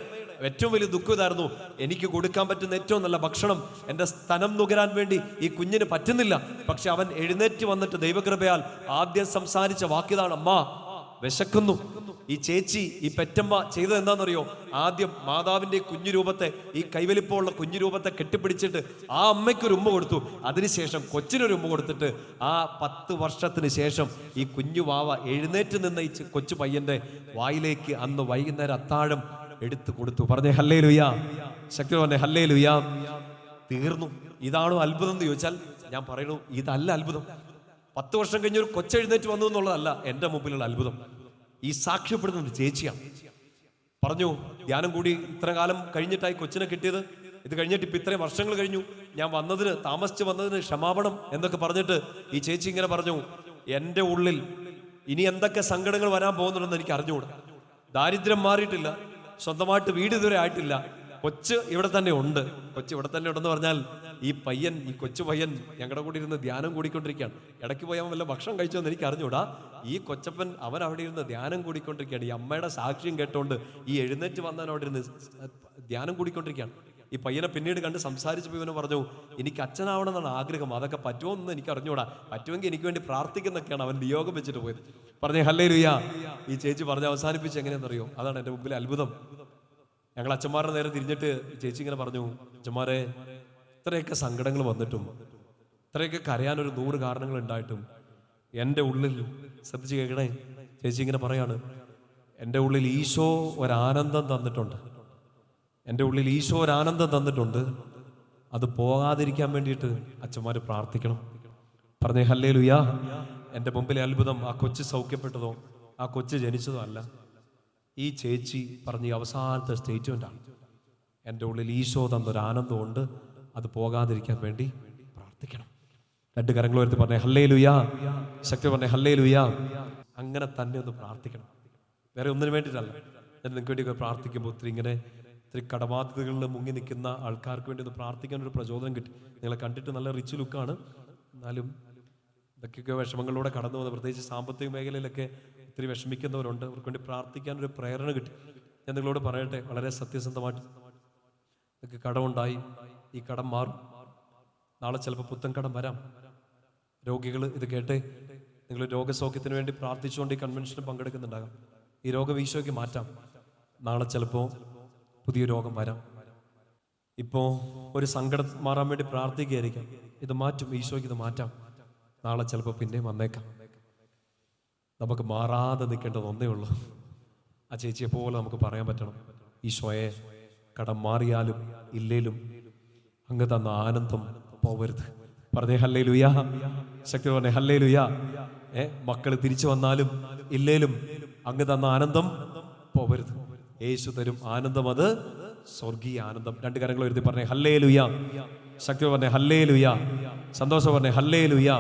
ഏറ്റവും വലിയ ദുഃഖം ഇതായിരുന്നു, എനിക്ക് കൊടുക്കാൻ പറ്റുന്ന ഏറ്റവും നല്ല ഭക്ഷണം എൻ്റെ സ്തനം നുകരാൻ വേണ്ടി ഈ കുഞ്ഞിന് പറ്റുന്നില്ല. പക്ഷെ അവൻ എഴുന്നേറ്റ് വന്നിട്ട് ദൈവകൃപയാൽ ആദ്യം സംസാരിച്ച വാക്കിതാണ് അമ്മ വിശക്കുന്നു. ഈ ചേച്ചി, ഈ പെറ്റമ്മ ചെയ്തത് എന്താണെന്നറിയോ? ആദ്യം മാതാവിന്റെ കുഞ്ഞുരൂപത്തെ, ഈ കൈവലിപ്പമുള്ള കുഞ്ഞുരൂപത്തെ കെട്ടിപ്പിടിച്ചിട്ട് ആ അമ്മയ്ക്കൊരു ഉമ്മ കൊടുത്തു. അതിനുശേഷം കൊച്ചിനൊരു ഉമ്മ കൊടുത്തിട്ട് ആ 10 വർഷത്തിന് ശേഷം ഈ കുഞ്ഞു വാവ എഴുന്നേറ്റ് നിന്ന ഈ കൊച്ചു പയ്യന്റെ വായിലേക്ക് അന്ന് വൈകുന്നേരം അത്താഴം എടുത്തു കൊടുത്തു. പറഞ്ഞേ ഹല്ലേലൂയ, ശക്തി പറഞ്ഞേ ഹല്ലേലൂയ. തീർന്നു. ഇതാണോ അത്ഭുതം എന്ന് ചോദിച്ചാൽ ഞാൻ പറയുന്നു, ഇതല്ല അത്ഭുതം. 10 വർഷം കഴിഞ്ഞൊരു കൊച്ചെഴുന്നേറ്റ് വന്നു എന്നുള്ളതല്ല എൻ്റെ മുമ്പിലുള്ള അത്ഭുതം. ഈ സാക്ഷ്യപ്പെടുന്നത് ചേച്ചിയാണ്. പറഞ്ഞു, ധ്യാനം കൂടി ഇത്ര കാലം കഴിഞ്ഞിട്ടായി കൊച്ചിനെ കിട്ടിയത്. ഇത് കഴിഞ്ഞിട്ട് ഇപ്പം ഇത്രയും വർഷങ്ങൾ കഴിഞ്ഞു. ഞാൻ താമസിച്ച് വന്നതിന് ക്ഷമാപണം എന്നൊക്കെ പറഞ്ഞിട്ട് ഈ ചേച്ചി ഇങ്ങനെ പറഞ്ഞു, എൻ്റെ ഉള്ളിൽ ഇനി എന്തൊക്കെ സങ്കടങ്ങൾ വരാൻ പോകുന്നുണ്ടെന്ന് എനിക്ക് അറിഞ്ഞുകൂടാ. ദാരിദ്ര്യം മാറിയിട്ടില്ല, സ്വന്തമായിട്ട് വീട് ഇതുവരെ ആയിട്ടില്ല, കൊച്ച് ഇവിടെ തന്നെ ഉണ്ട്. കൊച്ച് ഇവിടെ തന്നെ ഉണ്ടെന്ന് പറഞ്ഞാൽ ഈ പയ്യൻ, ഈ കൊച്ചു പയ്യൻ ഞങ്ങളുടെ കൂടെ ഇരുന്ന് ധ്യാനം കൂടിക്കൊണ്ടിരിക്കുകയാണ്. ഇടയ്ക്ക് പോയി അവൻ വല്ല ഭക്ഷണം കഴിച്ചോന്ന് എനിക്ക് അറിഞ്ഞുകൂടാ. ഈ കൊച്ചപ്പൻ അവൻ അവിടെ ഇരുന്ന് ധ്യാനം കൂടിക്കൊണ്ടിരിക്കുകയാണ്. ഈ അമ്മയുടെ സാക്ഷ്യം കേട്ടോണ്ട് ഈ എഴുന്നേറ്റ് വന്നവൻ അവിടെ ഇരുന്ന് ധ്യാനം കൂടിക്കൊണ്ടിരിക്കുകയാണ്. ഈ പയ്യനെ പിന്നീട് കണ്ട് സംസാരിച്ചപ്പോൾ ഇവന് പറഞ്ഞു, എനിക്ക് അച്ഛനാവണം എന്നാണ് ആഗ്രഹം, അതൊക്കെ പറ്റുമോന്ന് എനിക്ക് അറിഞ്ഞുകൂടാ, പറ്റുമെങ്കിൽ എനിക്ക് വേണ്ടി പ്രാർത്ഥിക്കുന്നൊക്കെയാണ് അവൻ നിയോഗം വെച്ചിട്ട് പോയത്. പറഞ്ഞേ ഹല്ലേലൂയ. ഈ ചേച്ചി പറഞ്ഞ് അവസാനിപ്പിച്ച് എങ്ങനെയാണെന്നറിയോ? അതാണ് എൻ്റെ മുമ്പിലെ അത്ഭുതം. ഞങ്ങൾ അച്ഛന്മാരുടെ നേരെ തിരിഞ്ഞിട്ട് ചേച്ചി ഇങ്ങനെ പറഞ്ഞു, അച്ഛന്മാരെ, ഇത്രയൊക്കെ സങ്കടങ്ങൾ വന്നിട്ടും ഇത്രയൊക്കെ കരയാനൊരു 100 കാരണങ്ങൾ ഉണ്ടായിട്ടും എൻ്റെ ഉള്ളിൽ, ശ്രദ്ധിച്ച് കേൾക്കണേ, ചേച്ചി ഇങ്ങനെ പറയാണ്, എൻ്റെ ഉള്ളിൽ ഈശോ ഒരാനന്ദം തന്നിട്ടുണ്ട്. എൻ്റെ ഉള്ളിൽ ഈശോ ഒരാനന്ദം തന്നിട്ടുണ്ട്. അത് പോകാതിരിക്കാൻ വേണ്ടിയിട്ട് അച്ഛന്മാർ പ്രാർത്ഥിക്കണം. പറഞ്ഞേ ഹല്ലേലൂയ. എൻ്റെ മുമ്പിലെ അത്ഭുതം ആ കൊച്ച് സൗഖ്യപ്പെട്ടതോ ആ കൊച്ച് ജനിച്ചതോ അല്ല. ഈ ചേച്ചി പറഞ്ഞ ഈ അവസാനത്തെ സ്റ്റേറ്റ്മെൻ്റാണ്, എൻ്റെ ഉള്ളിൽ ഈശോ തന്നൊരാനന്ദമുണ്ട്, അത് പോകാതിരിക്കാൻ വേണ്ടി പ്രാർത്ഥിക്കണം. 2 കരങ്ങൾ ഉയർത്തി പറഞ്ഞേ ഹല്ലേലൂയ, ശക്തി പറഞ്ഞേ ഹല്ലേലൂയ. അങ്ങനെ തന്നെ ഒന്ന് പ്രാർത്ഥിക്കണം, വേറെ ഒന്നിനു വേണ്ടിയിട്ടല്ല. ഞാൻ നിങ്ങൾക്ക് വേണ്ടി പ്രാർത്ഥിക്കുമ്പോൾ ഇത്തിരി കടബാധ്യതകളിൽ മുങ്ങി നിൽക്കുന്ന ആൾക്കാർക്ക് വേണ്ടി ഒന്ന് പ്രാർത്ഥിക്കാൻ ഒരു പ്രചോദനം കിട്ടി. നിങ്ങളെ കണ്ടിട്ട് നല്ല റിച്ച് ലുക്കാണ്, എന്നാലും ഇതൊക്കെ വിഷമങ്ങളിലൂടെ കടന്നു പോകുന്നത്, പ്രത്യേകിച്ച് സാമ്പത്തിക മേഖലയിലൊക്കെ ഒത്തിരി വിഷമിക്കുന്നവരുണ്ട്. അവർക്ക് വേണ്ടി പ്രാർത്ഥിക്കാൻ ഒരു പ്രേരണ കിട്ടി. ഞാൻ നിങ്ങളോട് പറയട്ടെ, വളരെ സത്യസന്ധമായിട്ട് നിങ്ങൾക്ക് കടമുണ്ടായി, ഈ കടം മാറും. നാളെ ചിലപ്പോൾ പുത്തൻ കടം വരാം. രോഗികൾ ഇത് കേട്ടെ, നിങ്ങൾ രോഗസൗഖ്യത്തിന് വേണ്ടി പ്രാർത്ഥിച്ചുകൊണ്ട് ഈ കൺവെൻഷന് പങ്കെടുക്കുന്നുണ്ടാകാം. ഈ രോഗം ഈശോയ്ക്ക് മാറ്റാം. നാളെ ചിലപ്പോൾ പുതിയ രോഗം വരാം. ഇപ്പോൾ ഒരു സങ്കടം മാറാൻ വേണ്ടി പ്രാർത്ഥിക്കുകയായിരിക്കാം. ഇത് മാറ്റും, ഈശോയ്ക്ക് ഇത് മാറ്റാം. നാളെ ചിലപ്പോൾ പിന്നെയും വന്നേക്കാം. നമുക്ക് മാറാതെ നിൽക്കേണ്ടത് ഒന്നേ ഉള്ളൂ. ആ ചേച്ചിയെ പോലെ നമുക്ക് പറയാൻ പറ്റണം, ഈശോയെ, കടം മാറിയാലും ഇല്ലേലും അങ്ങ് തന്ന ആനന്ദം പോവരുത്. പറഞ്ഞേ ഹല്ലേലൂയ. ശക്തി പറഞ്ഞേ ഹല്ലേലൂയ. മക്കൾ തിരിച്ചു വന്നാലും ഇല്ലേലും അങ്ങ് തന്ന ആനന്ദം പോവരുത്. യേശു തരും ആനന്ദം, അത് സ്വർഗീയ ആനന്ദം. രണ്ട് കരങ്ങൾ എഴുതി പറഞ്ഞേ ഹല്ലേലൂയ. ശക്തി പറഞ്ഞേ ഹല്ലേലൂയ. സന്തോഷം പറഞ്ഞേ ഹല്ലേലൂയ.